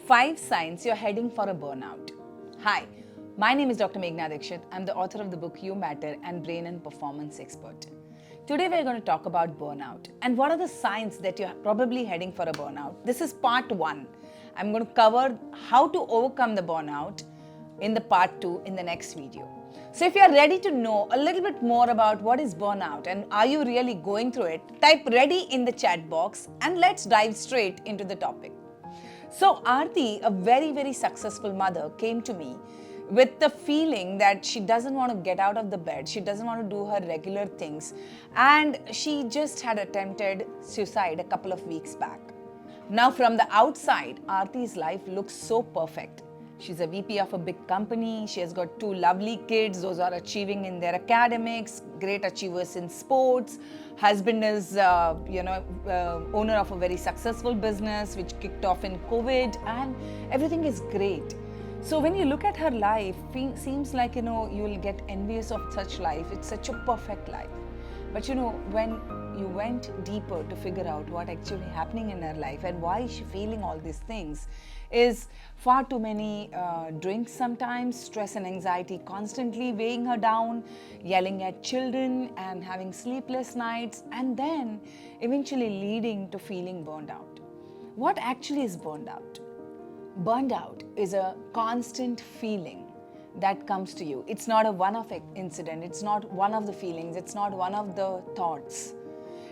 5 signs you're heading for a burnout. Hi, my name is Dr. Meghana Dikshit. I'm the author of the book You Matter and Brain and Performance Expert. Today we're going to talk about burnout and what are the signs that you're probably heading for a burnout. This is part 1. I'm going to cover how to overcome the burnout in the part 2 in the next video. So if you're ready to know a little bit more about what is burnout and are you really going through it, type ready in the chat box and let's dive straight into the topic. So Aarti, a very successful mother, came to me with the feeling that she doesn't want to get out of the bed, she doesn't want to do her regular things, and she just had attempted suicide a couple of weeks back. Now from the outside, Aarti's life looks so perfect. She's a VP of a big company, she has got 2 lovely kids, those are achieving in their academics, great achievers in sports. Husband is, owner of a very successful business which kicked off in COVID, and everything is great. So when you look at her life, seems like, you'll get envious of such life. It's such a perfect life. But when you went deeper to figure out what actually happening in her life and why is she feeling all these things, is far too many drinks sometimes, stress and anxiety constantly weighing her down, yelling at children and having sleepless nights, and then eventually leading to feeling burned out. What actually is burned out? Burned out is a constant feeling that comes to you. It's not a one-off incident, it's not one of the feelings, it's not one of the thoughts.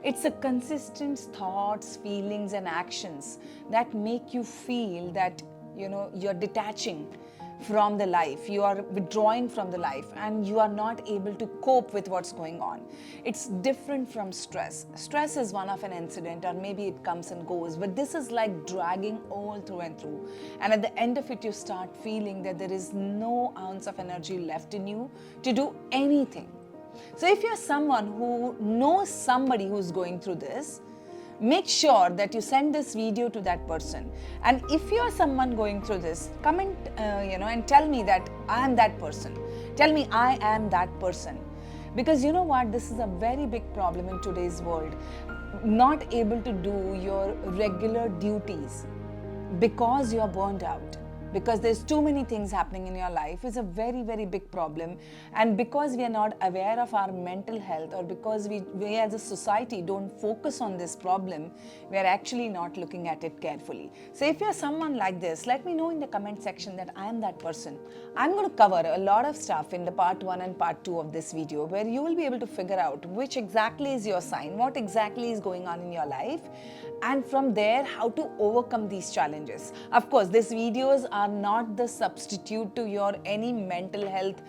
It's a consistent thoughts, feelings and actions that make you feel that you're detaching from the life, you are withdrawing from the life and you are not able to cope with what's going on. It's different from stress. Stress is one of an incident or maybe it comes and goes, but this is like dragging all through and through. And at the end of it, you start feeling that there is no ounce of energy left in you to do anything. So if you're someone who knows somebody who's going through this, make sure that you send this video to that person. And if you're someone going through this, comment and tell me that I am that person. Tell me I am that person. Because you know what, this is a very big problem in today's world. Not able to do your regular duties because you're burned out. Because there's too many things happening in your life is a very big problem, and because we are not aware of our mental health, or because we as a society don't focus on this problem, we are actually not looking at it carefully. So if you're someone like this, let me know in the comment section that I am that person. I'm going to cover a lot of stuff in the part 1 and part 2 of this video where you will be able to figure out which exactly is your sign, what exactly is going on in your life, and from there how to overcome these challenges. Of course, these videos are not the substitute to your any mental health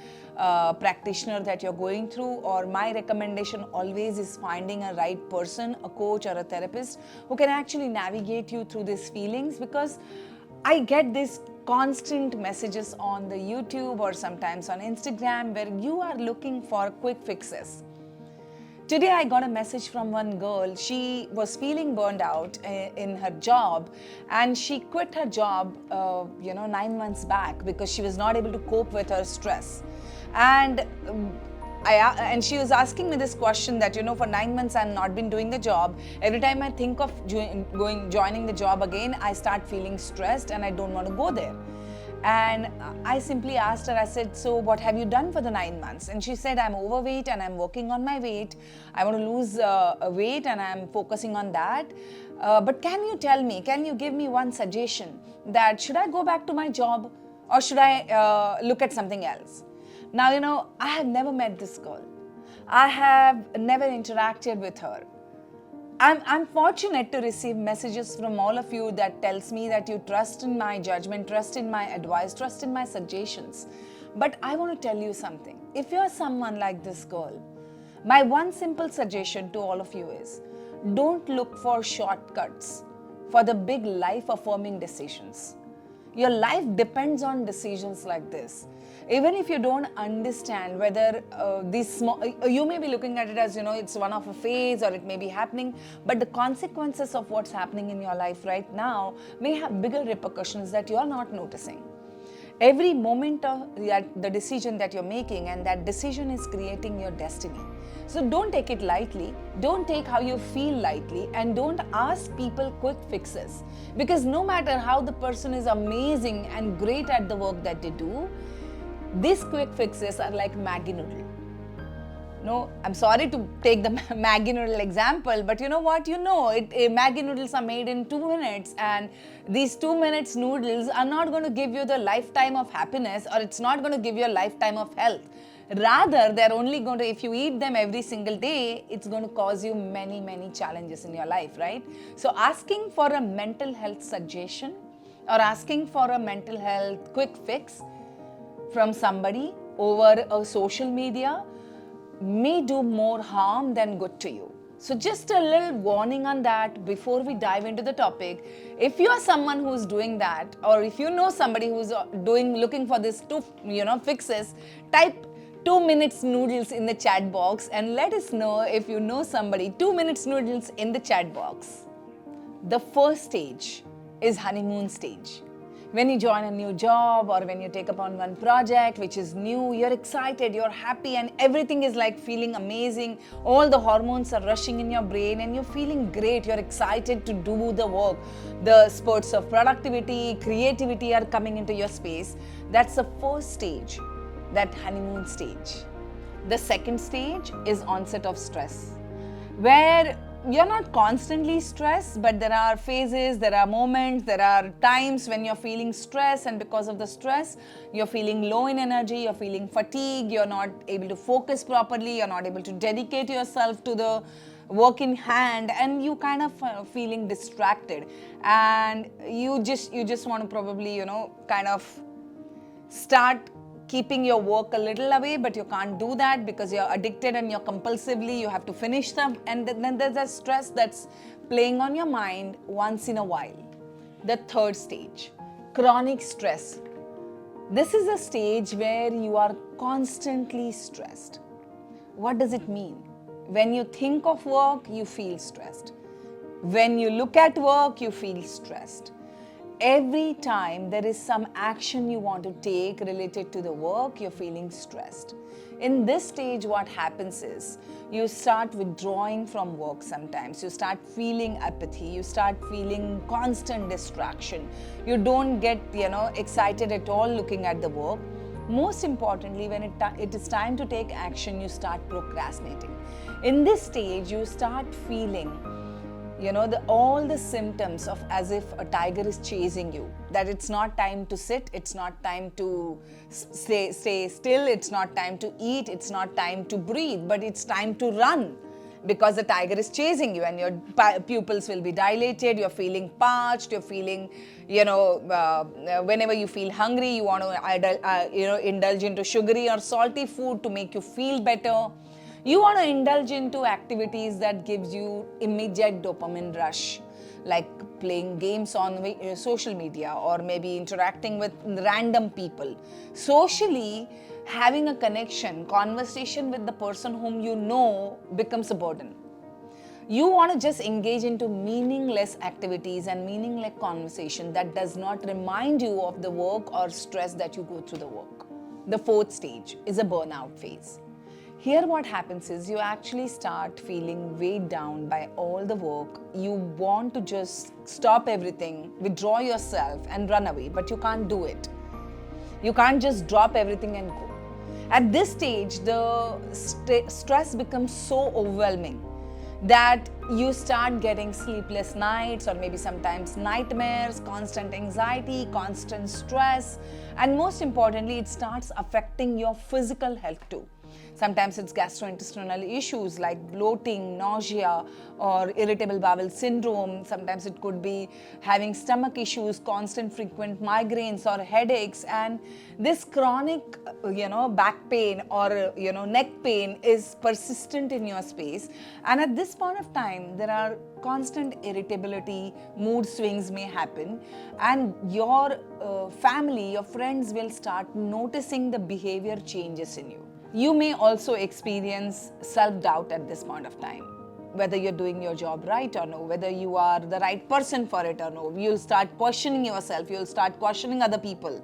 practitioner that you're going through, or my recommendation always is finding a right person, a coach or a therapist who can actually navigate you through these feelings, because I get these constant messages on the YouTube or sometimes on Instagram where you are looking for quick fixes. Today I got a message from one girl. She was feeling burned out in her job, and she quit her job 9 months back because she was not able to cope with her stress. And she was asking me this question that for 9 months I've not been doing the job. Every time I think of joining the job again, I start feeling stressed and I don't want to go there. And I simply asked her, I said, so what have you done for the 9 months? And she said, I'm overweight and I'm working on my weight. I want to lose weight and I'm focusing on that. But can you tell me, can you give me one suggestion that should I go back to my job or should I look at something else? Now, I have never met this girl. I have never interacted with her. I'm fortunate to receive messages from all of you that tells me that you trust in my judgment, trust in my advice, trust in my suggestions. But I want to tell you something. If you're someone like this girl, my one simple suggestion to all of you is, don't look for shortcuts for the big life-affirming decisions. Your life depends on decisions like this. Even if you don't understand whether these small, you may be looking at it as, it's one of a phase or it may be happening, but the consequences of what's happening in your life right now may have bigger repercussions that you're not noticing. Every moment of the decision that you're making, and that decision is creating your destiny. So don't take it lightly, don't take how you feel lightly, and don't ask people quick fixes. Because no matter how the person is amazing and great at the work that they do, these quick fixes are like Maggi noodle. No, I'm sorry to take the Maggi noodle example, but you know what? Maggi noodles are made in 2 minutes, and these 2 minutes noodles are not going to give you the lifetime of happiness, or it's not going to give you a lifetime of health. Rather, they're only going to, if you eat them every single day, it's going to cause you many, many challenges in your life, right? So asking for a mental health suggestion or asking for a mental health quick fix from somebody over a social media may do more harm than good to you. So just a little warning on that before we dive into the topic. If you are someone who's doing that, or if you know somebody who's looking for this fixes, type 2 minutes noodles in the chat box and let us know if you know somebody. 2 minutes noodles in the chat box. The first stage is honeymoon stage. When you join a new job or when you take upon one project which is new, you're excited, you're happy, and everything is like feeling amazing. All the hormones are rushing in your brain and you're feeling great. You're excited to do the work. The spurts of productivity, creativity are coming into your space. That's the first stage, that honeymoon stage. The second stage is onset of stress, where you're not constantly stressed, but there are phases, there are moments, there are times when you're feeling stress, and because of the stress, you're feeling low in energy, you're feeling fatigue, you're not able to focus properly, you're not able to dedicate yourself to the work in hand, and you kind of feeling distracted, and you just want to probably kind of start keeping your work a little away, but you can't do that because you're addicted and you're compulsively, you have to finish them, and then there's a stress that's playing on your mind once in a while. The third stage, chronic stress. This is a stage where you are constantly stressed. What does it mean? When you think of work, you feel stressed. When you look at work, you feel stressed. Every time there is some action you want to take related to the work, you're feeling stressed. In this stage, what happens is you start withdrawing from work sometimes. You start feeling apathy. You start feeling constant distraction. You don't get, excited at all looking at the work. Most importantly, when it is time to take action, you start procrastinating. In this stage, you start feeling all the symptoms of as if a tiger is chasing you, that it's not time to sit, it's not time to stay still, it's not time to eat, it's not time to breathe, but it's time to run because the tiger is chasing you, and your pupils will be dilated, you're feeling parched, you're feeling, whenever you feel hungry, you want to indulge into sugary or salty food to make you feel better. You want to indulge into activities that gives you immediate dopamine rush, like playing games on social media or maybe interacting with random people. Socially, having a conversation with the person whom you know becomes a burden. You want to just engage into meaningless activities and meaningless conversation that does not remind you of the work or stress that you go through the work. The fourth stage is a burnout phase. Here what happens is you actually start feeling weighed down by all the work. You want to just stop everything, withdraw yourself and run away, but you can't do it. You can't just drop everything and go. At this stage, the stress becomes so overwhelming that you start getting sleepless nights, or maybe sometimes nightmares, constant anxiety, constant stress, and most importantly, it starts affecting your physical health too. Sometimes it's gastrointestinal issues like bloating, nausea, or irritable bowel syndrome. Sometimes it could be having stomach issues, constant frequent migraines or headaches. And this chronic, back pain or, neck pain is persistent in your space. And at this point of time, there are constant irritability, mood swings may happen, and your family, your friends will start noticing the behavior changes in you. You may also experience self-doubt at this point of time, whether you're doing your job right or no, whether you are the right person for it or no. You'll start questioning yourself, you'll start questioning other people.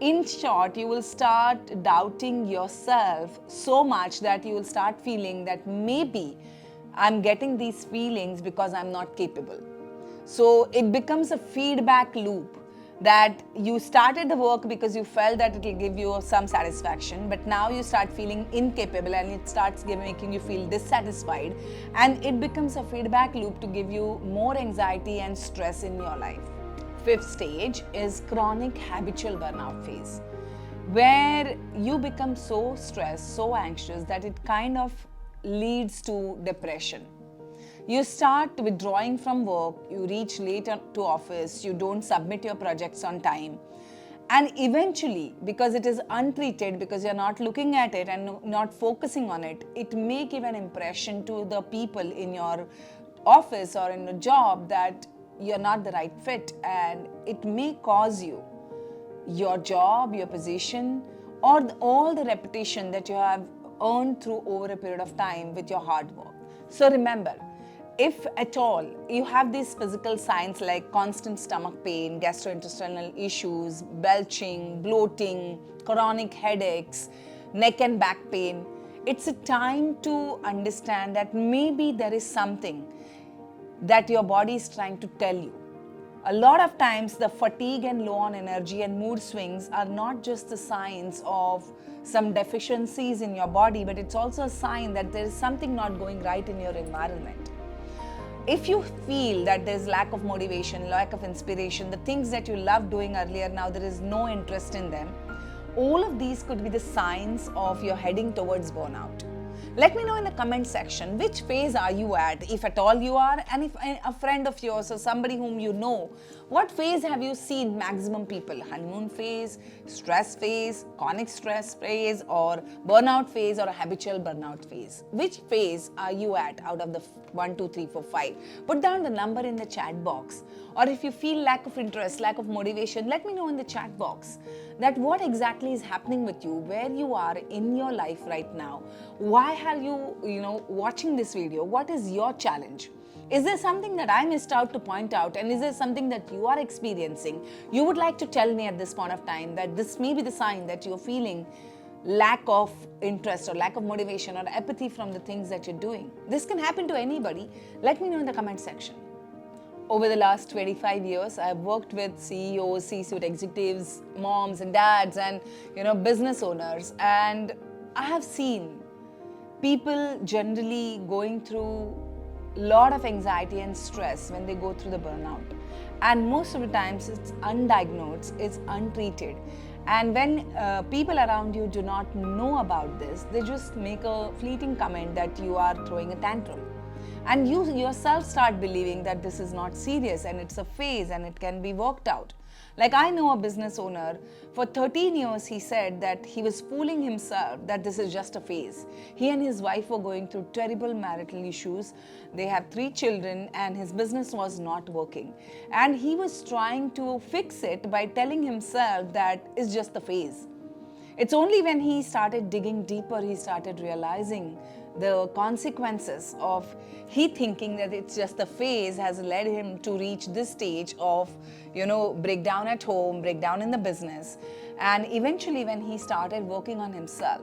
In short, you will start doubting yourself so much that you will start feeling that maybe I'm getting these feelings because I'm not capable. So it becomes a feedback loop that you started the work because you felt that it will give you some satisfaction, but now you start feeling incapable and it starts making you feel dissatisfied, and it becomes a feedback loop to give you more anxiety and stress in your life. Fifth stage is chronic habitual burnout phase, where you become so stressed, so anxious that it kind of leads to depression. You start withdrawing from work, you reach late to office, you don't submit your projects on time. And eventually, because it is untreated, because you're not looking at it and not focusing on it, it may give an impression to the people in your office or in a job that you're not the right fit, and it may cause you your job, your position, or all the reputation that you have earned through over a period of time with your hard work. So remember, if at all you have these physical signs like constant stomach pain, gastrointestinal issues, belching, bloating, chronic headaches, neck and back pain, it's a time to understand that maybe there is something that your body is trying to tell you. A lot of times the fatigue and low on energy and mood swings are not just the signs of some deficiencies in your body, but it's also a sign that there is something not going right in your environment. If you feel that there's lack of motivation, lack of inspiration, the things that you loved doing earlier, now there is no interest in them, all of these could be the signs of you're heading towards burnout. Let me know in the comment section which phase are you at, if at all you are, and if a friend of yours or somebody whom you know, what phase have you seen maximum people? Honeymoon phase, stress phase, chronic stress phase, or burnout phase, or a habitual burnout phase? Which phase are you at out of the 1, 2, 3, 4, 5? Put down the number in the chat box. Or if you feel lack of interest, lack of motivation, let me know in the chat box that what exactly is happening with you, where you are in your life right now. Why are you watching this video? What is your challenge? Is there something that I missed out to point out, and is there something that you are experiencing you would like to tell me at this point of time, that this may be the sign that you're feeling lack of interest or lack of motivation or apathy from the things that you're doing? This can happen to anybody. Let me know in the comment section. Over the last 25 years, I've worked with CEOs, C-suite executives, moms and dads, and business owners, and I have seen people generally going through a lot of anxiety and stress when they go through the burnout. And most of the times it's undiagnosed, it's untreated. And when people around you do not know about this, they just make a fleeting comment that you are throwing a tantrum. And you yourself start believing that this is not serious and it's a phase and it can be worked out. Like, I know a business owner, for 13 years he said that he was fooling himself that this is just a phase. He and his wife were going through terrible marital issues. They have 3 children and his business was not working. And he was trying to fix it by telling himself that it's just a phase. It's only when he started digging deeper, he started realizing the consequences of he thinking that it's just a phase has led him to reach this stage of, breakdown at home, breakdown in the business. And eventually when he started working on himself,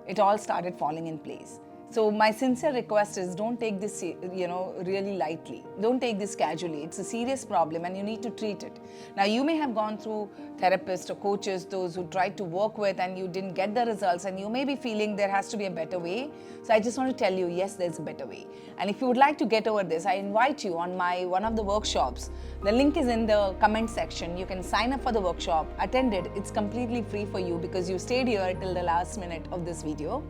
it all started falling in place. So my sincere request is, don't take this, really lightly. Don't take this casually. It's a serious problem and you need to treat it. Now, you may have gone through therapists or coaches, those who tried to work with and you didn't get the results, and you may be feeling there has to be a better way. So I just want to tell you, yes, there's a better way. And if you would like to get over this, I invite you on one of the workshops. The link is in the comment section. You can sign up for the workshop, attend it. It's completely free for you because you stayed here till the last minute of this video.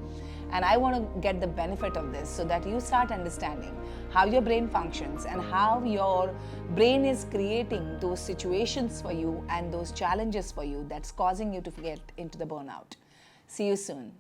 And I want to get the benefit of this so that you start understanding how your brain functions and how your brain is creating those situations for you and those challenges for you that's causing you to get into the burnout. See you soon.